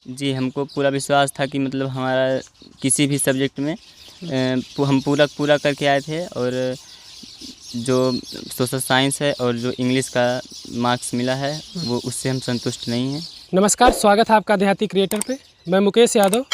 जी, हमको पूरा विश्वास था कि मतलब हमारा किसी भी सब्जेक्ट में हम पूरा करके आए थे, और जो सोशल साइंस है और जो इंग्लिश का मार्क्स मिला है वो उससे हम संतुष्ट नहीं हैं। नमस्कार, स्वागत है आपका देहाती क्रिएटर पे। मैं मुकेश यादव।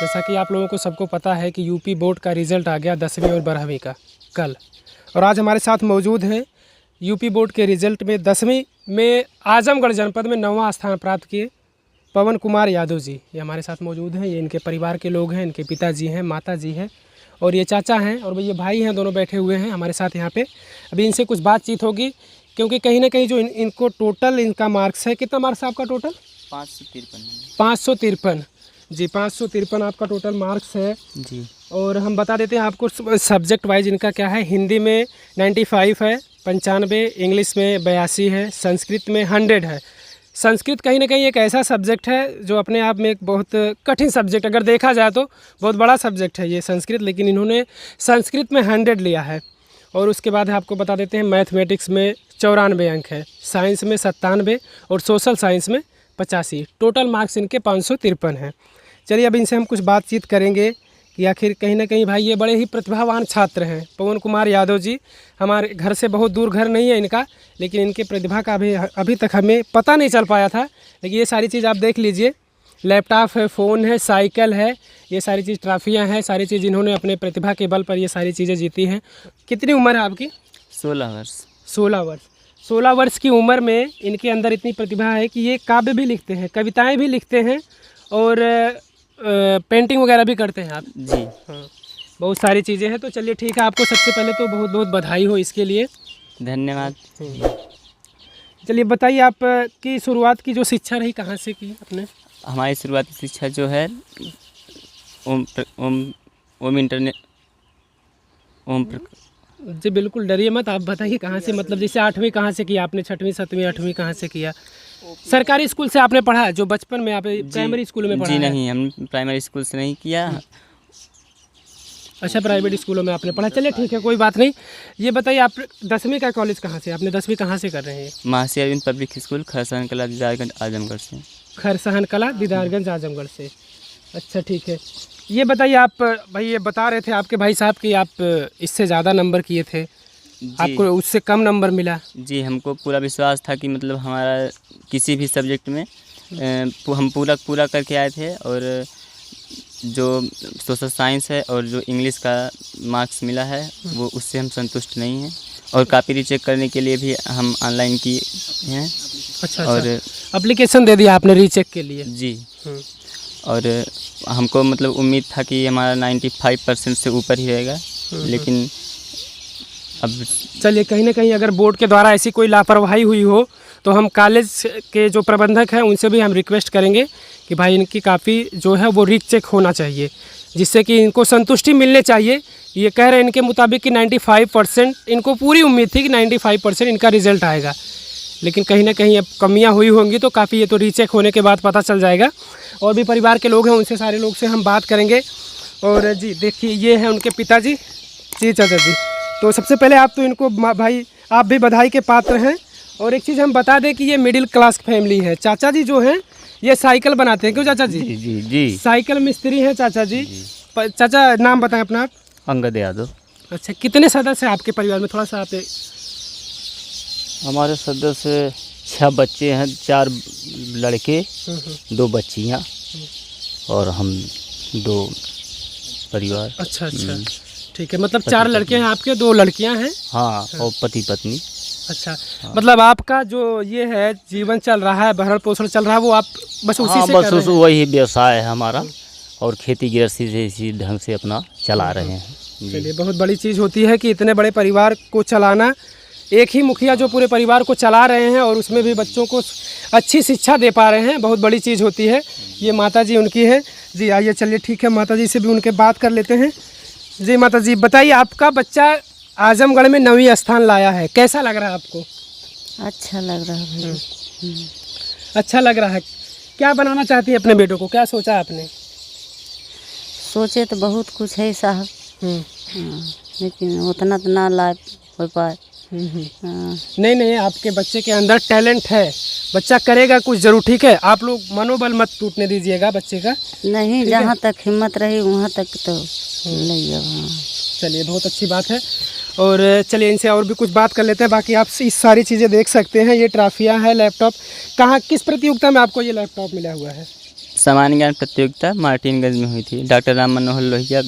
जैसा कि आप लोगों को सबको पता है कि यूपी बोर्ड का रिज़ल्ट आ गया 10वीं और 12वीं का कल, और आज हमारे साथ मौजूद हैं यूपी बोर्ड के रिज़ल्ट में 10वीं में आजमगढ़ जनपद में 9वां स्थान प्राप्त किए पवन कुमार यादव जी। ये हमारे साथ मौजूद हैं। ये इनके परिवार के लोग हैं, इनके पिताजी हैं, माता जी हैं और ये चाचा हैं और ये भाई हैं, दोनों बैठे हुए हैं हमारे साथ यहाँ पे। अभी इनसे कुछ बातचीत होगी, क्योंकि कहीं ना कहीं जो इनको टोटल इनका मार्क्स है, कितना मार्क्स है आपका टोटल? 553 जी, 553 आपका टोटल मार्क्स है जी। और हम बता देते हैं आपको सब्जेक्ट वाइज इनका क्या है। हिंदी में 95 है, 95, इंग्लिश में 82 है, संस्कृत में 100 है। संस्कृत कहीं ना कहीं एक ऐसा सब्जेक्ट है जो अपने आप में एक बहुत कठिन सब्जेक्ट, अगर देखा जाए तो बहुत बड़ा सब्जेक्ट है ये संस्कृत, लेकिन इन्होंने संस्कृत में 100 लिया है। और उसके बाद आपको बता देते हैं मैथमेटिक्स में 94 अंक है, साइंस में 97 और सोशल साइंस में 85। टोटल मार्क्स इनके 553 हैं। चलिए अब इनसे हम कुछ बातचीत करेंगे कि आखिर कहीं ना कहीं भाई ये बड़े ही प्रतिभावान छात्र हैं पवन कुमार यादव जी। हमारे घर से बहुत दूर घर नहीं है इनका, लेकिन इनके प्रतिभा का अभी तक हमें पता नहीं चल पाया था। लेकिन ये सारी चीज़ आप देख लीजिए, लैपटॉप है, फ़ोन है, साइकिल है, ये सारी चीज़ ट्रॉफियाँ हैं, सारी चीज़ इन्होंने अपने प्रतिभा के बल पर ये सारी चीज़ें जीती हैं। कितनी उम्र है आपकी? 16 वर्ष। 16 वर्ष। 16 वर्ष की उम्र में इनके अंदर इतनी प्रतिभा है कि ये काव्य भी लिखते हैं, कविताएँ भी लिखते हैं और पेंटिंग वगैरह भी करते हैं आप? जी हाँ, बहुत सारी चीज़ें हैं। तो चलिए ठीक है, आपको सबसे पहले तो बहुत बहुत बधाई हो इसके लिए। धन्यवाद। चलिए बताइए, आप की शुरुआत की जो शिक्षा रही कहाँ से की आपने? हमारी शुरुआती शिक्षा जो है ओम इंटरनेट जी बिल्कुल, डरिए मत, आप बताइए कहाँ से, मतलब जैसे 8वीं कहाँ से किया आपने, 6वीं 7वीं 8वीं कहाँ से किया? सरकारी स्कूल से आपने पढ़ा जो बचपन में आप प्राइमरी स्कूल में पढ़ा? जी नहीं, हम प्राइमरी स्कूल से नहीं किया। अच्छा, प्राइवेट स्कूलों में आपने पढ़ा। चलिए ठीक है, कोई बात नहीं। ये बताइए, आप 10वीं का कॉलेज कहाँ से, आपने 10वीं कहाँ से कर रहे हैं? महर्षि अरविंद पब्लिक स्कूल, खरसान कला, दीदारगंज, आजमगढ़ से। खरसान कला, दीदारगंज, आजमगढ़ से। अच्छा ठीक है। ये बताइए, आप भाई ये बता रहे थे आपके भाई साहब कि आप इससे ज़्यादा नंबर किए थे, आपको उससे कम नंबर मिला। जी, हमको पूरा विश्वास था कि मतलब हमारा किसी भी सब्जेक्ट में हम पूरा करके आए थे, और जो सोशल साइंस है और जो इंग्लिश का मार्क्स मिला है वो उससे हम संतुष्ट नहीं हैं, और कॉपी रीचेक करने के लिए भी हम ऑनलाइन किए हैं। अच्छा, और एप्लीकेशन दे दिया आपने रीचेक के लिए? जी। और हमको मतलब उम्मीद था कि हमारा 95% से ऊपर ही रहेगा, लेकिन अब चलिए कहीं ना कहीं अगर बोर्ड के द्वारा ऐसी कोई लापरवाही हुई हो तो हम कॉलेज के जो प्रबंधक हैं उनसे भी हम रिक्वेस्ट करेंगे कि भाई इनकी काफ़ी जो है वो रीचेक होना चाहिए, जिससे कि इनको संतुष्टि मिलने चाहिए। ये कह रहे हैं इनके मुताबिक कि 95%, इनको पूरी उम्मीद थी कि 95% इनका रिजल्ट आएगा, लेकिन कहीं ना कहीं अब कमियां हुई होंगी तो काफ़ी, ये तो रीचेक होने के बाद पता चल जाएगा। और भी परिवार के लोग हैं, उनसे सारे लोग से हम बात करेंगे। और जी देखिए, ये हैं उनके पिताजी। जी चाचा जी, तो सबसे पहले आप तो इनको भाई आप भी बधाई के पात्र हैं। और एक चीज़ हम बता दें कि ये मिडिल क्लास फैमिली है। चाचा जी जो हैं ये साइकिल बनाते हैं, क्यों चाचा जी? जी जी जी, साइकिल मिस्त्री हैं चाचा जी। चाचा नाम बताएं अपना आप। अंगद यादव। अच्छा, कितने सदस्य हैं आपके परिवार में, थोड़ा सा आप? हमारे सदस्य 6 बच्चे हैं, 4 लड़के, 2 बच्चियां और हम 2 परिवार। अच्छा, ठीक है, मतलब 4 लड़के हैं आपके, 2 लड़कियां हैं। हाँ, और पति पत्नी। अच्छा, मतलब आपका जो ये है जीवन चल रहा है, भरण पोषण चल रहा है, वो आप बस उसी से कर रहे हैं? वही व्यवसाय है हमारा, और खेती गृहस्थी से इसी ढंग से अपना चला रहे हैं। चलिए, बहुत बड़ी चीज़ होती है कि इतने बड़े परिवार को चलाना। एक ही मुखिया जो पूरे परिवार को चला रहे हैं और उसमें भी बच्चों को अच्छी शिक्षा दे पा रहे हैं, बहुत बड़ी चीज़ होती है। ये माता जी उनकी है। जी आइए, चलिए ठीक है, माता जी से भी उनके बात कर लेते हैं। जी माता जी, बताइए, आपका बच्चा आजमगढ़ में 9वीं स्थान लाया है, कैसा लग रहा है आपको? अच्छा लग रहा है भाई। अच्छा लग रहा है। क्या बनाना चाहती है अपने बेटों को, क्या सोचा आपने? सोचे तो बहुत कुछ है साहब, लेकिन उतना तो ना ला हो पाए। हाँ, नहीं नहीं, आपके बच्चे के अंदर टैलेंट है, बच्चा करेगा कुछ ज़रूर, ठीक है। आप लोग मनोबल मत टूटने दीजिएगा बच्चे का। नहीं जहाँ तक हिम्मत रही वहाँ तक तो ले जाओ। हाँ। चलिए बहुत अच्छी बात है। और चलिए इनसे और भी कुछ बात कर लेते हैं। बाकी आप इस सारी चीज़ें देख सकते हैं, ये ट्रॉफियाँ है, लैपटॉप। कहाँ किस प्रतियोगिता में आपको ये लैपटॉप मिला हुआ है? सामान्य ज्ञान प्रतियोगिता मार्टिनगंज में हुई थी, डॉक्टर राम मनोहर लोहिया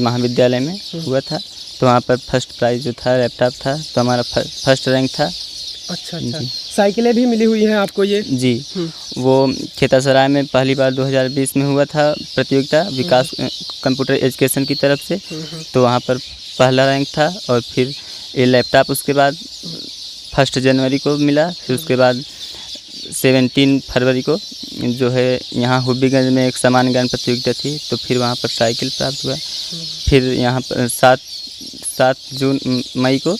महाविद्यालय में हुआ था। तो वहाँ पर फर्स्ट प्राइज़ जो था लैपटॉप था, तो हमारा फर्स्ट रैंक था। अच्छा अच्छा। साइकिलें भी मिली हुई हैं आपको ये? जी, वो खेतासराय में पहली बार 2020 में हुआ था प्रतियोगिता, विकास कंप्यूटर एजुकेशन की तरफ से। तो वहाँ पर पहला रैंक था। और फिर ये लैपटॉप उसके बाद 1 जनवरी को मिला। फिर उसके बाद 17 फरवरी को जो है यहाँ हुब्बीगंज में एक सामान्य ज्ञान प्रतियोगिता थी, तो फिर वहाँ पर साइकिल प्राप्त हुआ। फिर यहाँ पर 7 मई को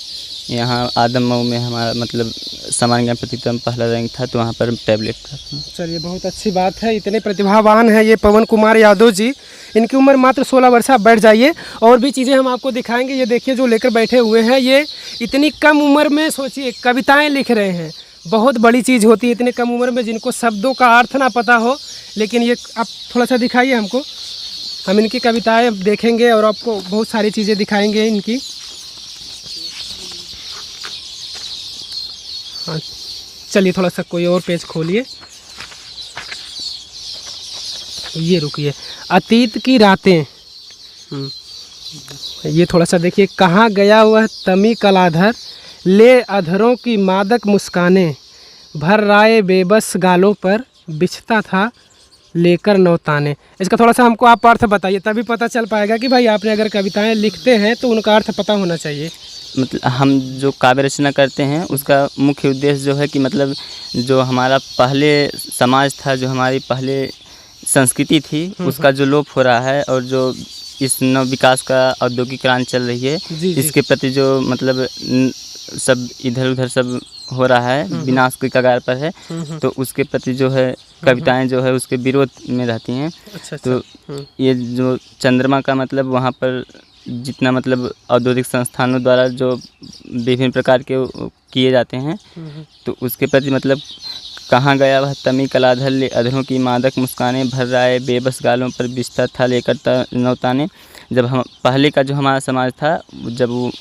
यहाँ आदममऊ में हमारा मतलब सामान्य ज्ञान प्रतियोगिता में पहला रैंक था, तो वहाँ पर टैबलेट प्राप्त हुआ। चलिए बहुत अच्छी बात है। इतने प्रतिभावान हैं ये पवन कुमार यादव जी। इनकी उम्र मात्र 16 वर्ष। आप बैठ जाइए, और भी चीज़ें हम आपको दिखाएंगे। ये देखिए जो लेकर बैठे हुए हैं, ये इतनी कम उम्र में सोचिए कविताएं लिख रहे हैं। बहुत बड़ी चीज़ होती है इतने कम उम्र में, जिनको शब्दों का अर्थ ना पता हो। लेकिन ये आप थोड़ा सा दिखाइए हमको, हम इनकी कविताएं देखेंगे और आपको बहुत सारी चीज़ें दिखाएंगे इनकी। हाँ चलिए थोड़ा सा कोई और पेज खोलिए। ये रुकिए, अतीत की रातें। ये थोड़ा सा देखिए, कहाँ गया वह तमी कलाधर, ले अधरों की मादक मुस्कानें, भर राय बेबस गालों पर बिछता था लेकर नौताने। इसका थोड़ा सा हमको आप अर्थ बताइए, तभी पता चल पाएगा कि भाई आपने अगर कविताएं लिखते हैं तो उनका अर्थ पता होना चाहिए। मतलब हम जो काव्य रचना करते हैं उसका मुख्य उद्देश्य जो है कि मतलब जो हमारा पहले समाज था, जो हमारी पहले संस्कृति थी, उसका जो लोप हो रहा है, और जो इस नव विकास का औद्योगिक क्रांति चल रही है, जी। इसके प्रति जो मतलब सब इधर उधर सब हो रहा है, विनाश की कगार पर है, तो उसके प्रति जो है कविताएं जो है उसके विरोध में रहती हैं। अच्छा। तो ये जो चंद्रमा का मतलब वहाँ पर जितना मतलब औद्योगिक संस्थानों द्वारा जो विभिन्न प्रकार के किए जाते हैं, तो उसके प्रति मतलब कहाँ गया वह तमी कलाधर, ले अधरों की मादक मुस्कानें, भर राय बेबस गालों पर बिस्तर था लेकर नौताने। जब हम पहले का जो हमारा समाज था, जब वो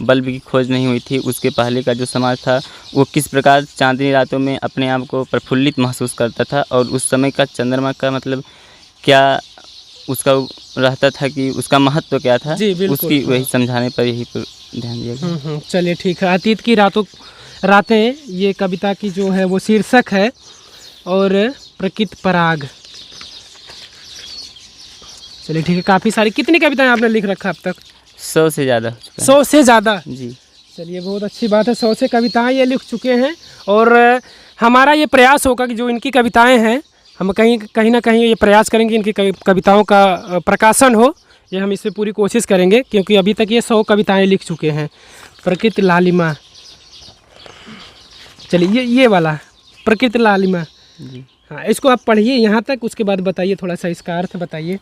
बल्ब की खोज नहीं हुई थी, उसके पहले का जो समाज था वो किस प्रकार चांदनी रातों में अपने आप को प्रफुल्लित महसूस करता था, और उस समय का चंद्रमा का मतलब क्या उसका रहता था कि उसका महत्व क्या था, उसकी वही समझाने पर यही पर ध्यान दिया गया। चलिए ठीक है। अतीत की रातें ये कविता की जो है वो शीर्षक है, और प्रकृति पराग। चलिए ठीक है। काफ़ी सारी, कितनी कविताएं आपने लिख रखा अब तक? 100 से ज़्यादा हो चुका है। 100 से ज़्यादा? जी। चलिए बहुत अच्छी बात है, 100 से कविताएं ये लिख चुके हैं। और हमारा ये प्रयास होगा कि जो इनकी कविताएं हैं, हम कहीं ना कहीं ये प्रयास करेंगे इनकी कविताओं का प्रकाशन हो। ये हम इससे पूरी कोशिश करेंगे, क्योंकि अभी तक ये 100 कविताएं लिख चुके हैं। प्रकृति लालिमा। चलिए ये वाला प्रकृति लालिमा जी। हाँ, इसको आप पढ़िए यहाँ तक, उसके बाद बताइए थोड़ा सा इसका अर्थ बताइए।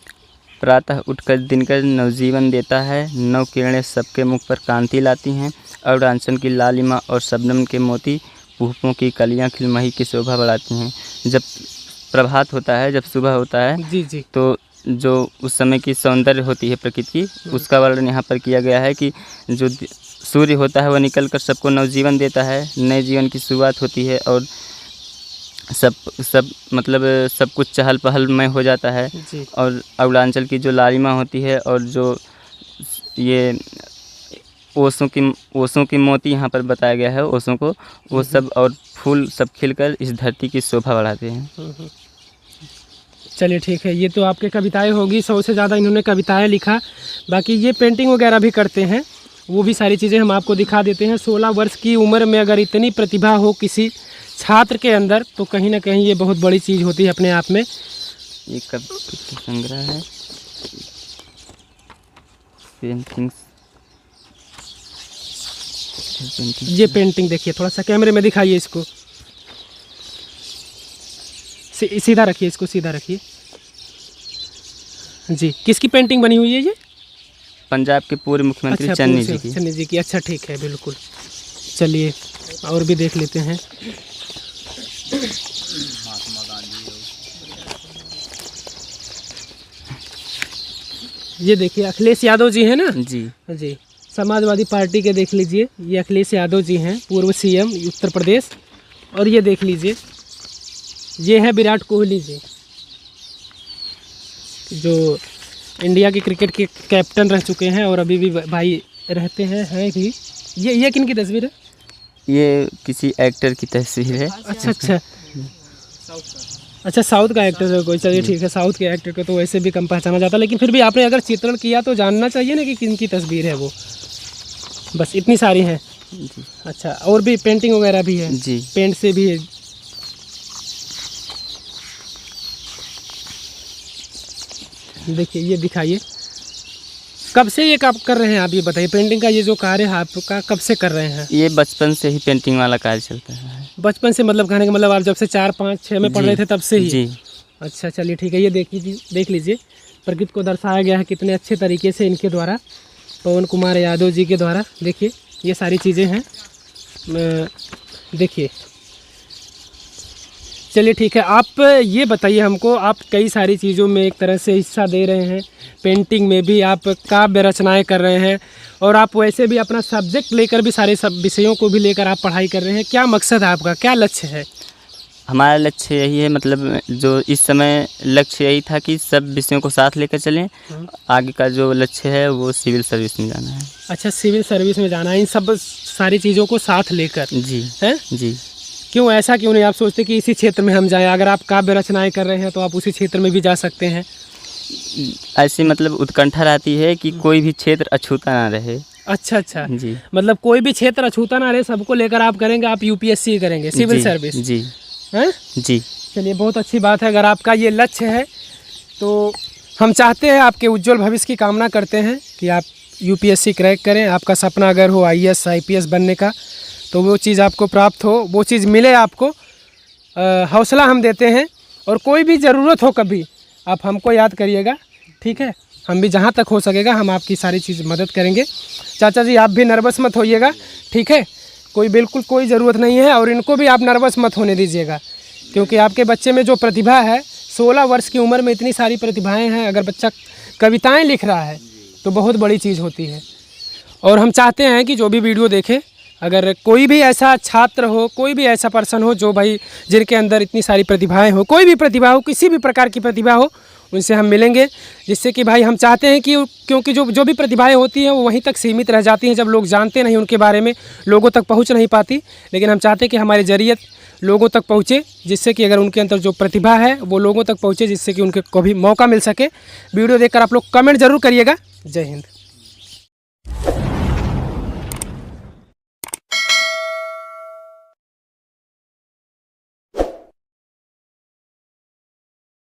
प्रातः उठकर दिनकर नवजीवन देता है, नव किरणें सबके मुख पर कांति लाती हैं, और आंचल की लालिमा और शबनम के मोती पुष्पों की कलियां खिलमही की शोभा बढ़ाती हैं। जब प्रभात होता है, जब सुबह होता है, जी। तो जो उस समय की सौंदर्य होती है प्रकृति की, उसका वर्णन यहाँ पर किया गया है कि जो सूर्य होता है वह निकल कर सबको नवजीवन देता है, नए जीवन की शुरुआत होती है, और सब मतलब सब कुछ चहल पहलमय हो जाता है। और अरुणाचल की जो लालिमा होती है, और जो ये ओसों की मोती यहाँ पर बताया गया है, ओसों को, वो सब और फूल सब खिलकर इस धरती की शोभा बढ़ाते हैं। चलिए ठीक है। ये तो आपके कविताएं होगी, 100 से ज़्यादा इन्होंने कविताएं लिखा। बाकी ये पेंटिंग वगैरह भी करते हैं, वो भी सारी चीज़ें हम आपको दिखा देते हैं। 16 वर्ष की उम्र में अगर इतनी प्रतिभा हो किसी छात्र के अंदर, तो कहीं ना कहीं ये बहुत बड़ी चीज़ होती है अपने आप में। ये कविता संग्रह है, पेंटिंग्स। ये पेंटिंग देखिए, थोड़ा सा कैमरे में दिखाइए इसको, सीधा रखिए, इसको सीधा रखिए जी। किसकी पेंटिंग बनी हुई है ये? पंजाब के पूर्व मुख्यमंत्री अच्छा, चन्नी जी की। चन्नी जी की। अच्छा ठीक है, बिल्कुल। चलिए और भी देख लेते हैं। ये देखिए अखिलेश यादव जी हैं ना? जी जी, समाजवादी पार्टी के देख लीजिए, ये अखिलेश यादव जी हैं, पूर्व सीएम उत्तर प्रदेश। और ये देख लीजिए, ये है विराट कोहली जी, जो इंडिया के क्रिकेट के कैप्टन रह चुके हैं और अभी भी भाई रहते हैं भी। ये किन की तस्वीर है? ये किसी एक्टर की तस्वीर है। अच्छा अच्छा अच्छा, साउथ का एक्टर है कोई। चलिए ठीक है, साउथ के एक्टर को तो वैसे भी कम पहचाना जाता, लेकिन फिर भी आपने अगर चित्रण किया तो जानना चाहिए ना कि किन की तस्वीर है वो। बस इतनी सारी हैं। जी अच्छा, और भी पेंटिंग वगैरह भी है? जी पेंट से भी है। देखिए ये दिखाइए, कब से ये काम कर रहे हैं आप, ये बताइए। पेंटिंग का ये जो कार्य है आपका कब से कर रहे हैं? ये बचपन से ही पेंटिंग वाला कार्य चलता है। बचपन से, मतलब कहने का मतलब आप जब से 4, 5, 6 में पढ़ जी, रहे थे तब से ही? जी अच्छा चलिए ठीक है। ये देख लीजिए प्रकृति को दर्शाया गया है कितने अच्छे तरीके से इनके द्वारा, पवन कुमार यादव जी के द्वारा। देखिए ये सारी चीज़ें हैं। देखिए चलिए ठीक है, आप ये बताइए हमको, आप कई सारी चीज़ों में एक तरह से हिस्सा दे रहे हैं, पेंटिंग में भी आप काव्य रचनाएं कर रहे हैं, और आप वैसे भी अपना सब्जेक्ट लेकर भी सारे सब विषयों को भी लेकर आप पढ़ाई कर रहे हैं। क्या मकसद है आपका, क्या लक्ष्य है? हमारा लक्ष्य यही है, मतलब जो इस समय लक्ष्य यही था कि सब विषयों को साथ लेकर चलें। आगे का जो लक्ष्य है वो सिविल सर्विस में जाना है। अच्छा, सिविल सर्विस में जाना है, इन सब सारी चीज़ों को साथ लेकर जी हैं? जी। क्यों, ऐसा क्यों नहीं आप सोचते कि इसी क्षेत्र में हम जाएं? अगर आप काव्य रचनाएं कर रहे हैं तो आप उसी क्षेत्र में भी जा सकते हैं। ऐसी मतलब उत्कंठा रहती है कि कोई भी क्षेत्र अछूता ना रहे। अच्छा अच्छा, जी मतलब कोई भी क्षेत्र अछूता ना रहे, सबको लेकर आप करेंगे। आप यूपीएससी करेंगे, सिविल सर्विस? जी हैं? जी। चलिए बहुत अच्छी बात है। अगर आपका ये लक्ष्य है तो हम चाहते हैं, आपके उज्जवल भविष्य की कामना करते हैं कि आप यूपीएससी क्रैक करें। आपका सपना अगर हो आईएएस आईपीएस बनने का, तो वो चीज़ आपको प्राप्त हो, वो चीज़ मिले आपको। हौसला हम देते हैं, और कोई भी ज़रूरत हो कभी आप हमको याद करिएगा, ठीक है? हम भी जहाँ तक हो सकेगा हम आपकी सारी चीज़ मदद करेंगे। चाचा जी आप भी नर्वस मत होइएगा, ठीक है? बिल्कुल कोई ज़रूरत नहीं है, और इनको भी आप नर्वस मत होने दीजिएगा, क्योंकि आपके बच्चे में जो प्रतिभा है, 16 वर्ष की उम्र में इतनी सारी प्रतिभाएं हैं। अगर बच्चा कविताएं लिख रहा है तो बहुत बड़ी चीज़ होती है। और हम चाहते हैं कि जो भी वीडियो देखे, अगर कोई भी ऐसा छात्र हो, कोई भी ऐसा पर्सन हो जो भाई जिनके अंदर इतनी सारी प्रतिभाएं हो, कोई भी प्रतिभा हो, किसी भी प्रकार की प्रतिभा हो, उनसे हम मिलेंगे। जिससे कि भाई हम चाहते हैं कि, क्योंकि जो भी प्रतिभाएं होती हैं वो वहीं तक सीमित रह जाती हैं, जब लोग जानते नहीं उनके बारे में, लोगों तक पहुंच नहीं पाती। लेकिन हम चाहते हैं कि हमारे जरिए लोगों तक पहुँचे, जिससे कि अगर उनके अंदर जो प्रतिभा है वो लोगों तक पहुँचे, जिससे कि उनको भी मौका मिल सके। वीडियो देखकर आप लोग कमेंट ज़रूर करिएगा। जय हिंद।